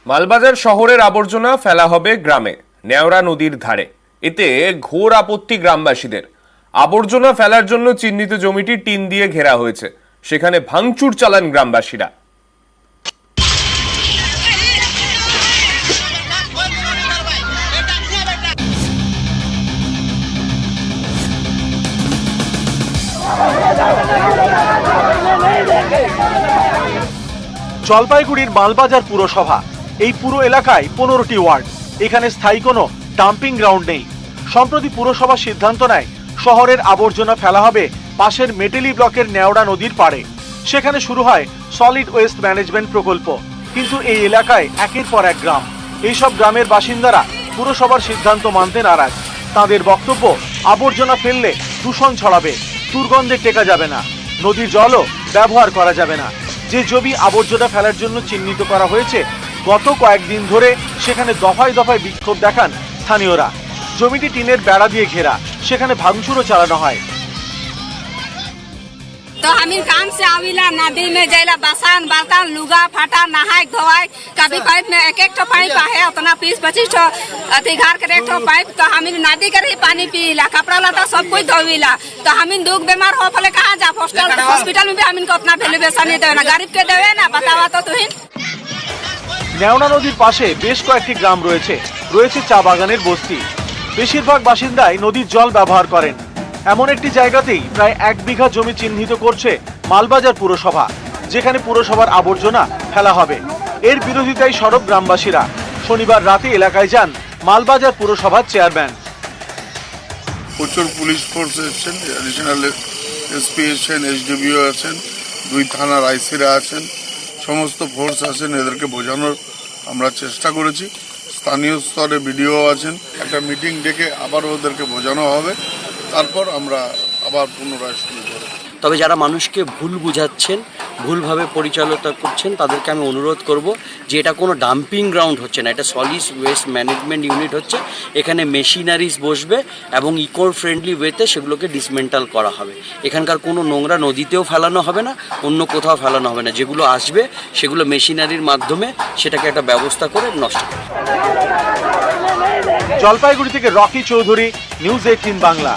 মালবাজার শহরের আবর্জনা ফেলা হবে গ্রামে, নেওড়া নদীর ধারে। এতে ঘোর আপত্তি গ্রামবাসীদের। আবর্জনা ফেলার জন্য চিহ্নিত জমিটি টিন দিয়ে ঘেরা হয়েছে, সেখানে ভাঙচুর চালান গ্রামবাসীরা। জলপাইগুড়ির মালবাজার পুরসভা। এই পুরো এলাকায় 15টি ওয়ার্ড। এখানে স্থায়ী কোনো ডাম্পিং গ্রাউন্ড নেই। সম্প্রতি পুরসভা সিদ্ধান্ত নেয় শহরের আবর্জনা ফেলা হবে পাশের মেটেলি ব্লকের নেওড়া নদীর পাড়ে। সেখানে শুরু হয় সলিড ওয়েস্ট ম্যানেজমেন্ট প্রকল্প। কিন্তু এই এলাকায় একের পর এক গ্রাম। এইসব গ্রামের বাসিন্দারা পুরসভার সিদ্ধান্ত মানতে নারাজ। তাদের বক্তব্য, আবর্জনা ফেললে দূষণ ছড়াবে, দুর্গন্ধে টেকা যাবে না, নদীর জলও ব্যবহার করা যাবে না। যে জমি আবর্জনা ফেলার জন্য চিহ্নিত করা হয়েছে, গত কয়েকদিন ধরে সেখানে দফায় দফায় বিক্ষোভ দেখান স্থানীয়রা। জমিটি টিনের বেড়া দিয়ে ঘেরা, সেখানে ভাঙচুরও চালানো হয়। तो हम काम से आविला नदी में जाइला बसान बर्तन लुगा फाटा नहाय धोवाय। कभी पाइप में एक एक पाइप है उतना 20-25 अति घर के एक पाइप। तो हम नदी कर ही पानी पीला, कपड़ा लता सब कुछ धोविला। तो हम दुख बीमार हो फले कहाँ जा, हॉस्पिटल में भी हम इनको उतना वैल्यूएशन नहीं देवे ना, गरीब के देवे ना, बतावा तो तुहिन। নেওড়া নদীর পাশে বেশ কয়েকটি গ্রাম রয়েছে, চা বাগানের বস্তি। বেশিরভাগ বাসিন্দাই নদীর জল ব্যবহার করেন। এমন একটি জায়গাতেই প্রায় 1 বিঘা জমি চিহ্নিত করছে মালবাজার পুরসভা, যেখানে পুরসভার আবর্জনা ফেলা হবে। এর বিরোধিতায় সরব গ্রামবাসীরা। শনিবার রাতে এলাকায় যান মালবাজার পুরসভার চেয়ারম্যান। প্রচুর পুলিশ ফোর্স এসেছেন, অ্যাডিশনাল এসপি এসেছেন, এসডিবিও আছেন, 2 থানার আইসিরা আছেন, সমস্ত ফোর্স আছেন। এদেরকে বোঝানোর আমরা চেষ্টা করেছি। স্থানীয় স্তরে বিডিও আছেন। একটা মিটিং ডেকে আবার ওদেরকে বোঝানো হবে, তারপর আমরা আবার পুনরায় শুরু করব। তবে যারা মানুষকে ভুল বুঝাচ্ছেন, ভুলভাবে পরিচালনা করছেন, তাদেরকে আমি অনুরোধ করব যে এটা কোনো ডাম্পিং গ্রাউন্ড হচ্ছে না, এটা সলিড ওয়েস্ট ম্যানেজমেন্ট ইউনিট হচ্ছে। এখানে মেশিনারিজ বসবে এবং ইকো ফ্রেন্ডলি ওয়েতে সেগুলোকে ডিসমেন্টাল করা হবে। এখানকার কোনো নোংরা নদীতেও ফেলানো হবে না, অন্য কোথাও ফেলানো হবে না। যেগুলো আসবে সেগুলো মেশিনারির মাধ্যমে সেটাকে একটা ব্যবস্থা করে নষ্ট করবে। জলপাইগুড়ি থেকে রকি চৌধুরী, নিউজ 18 বাংলা।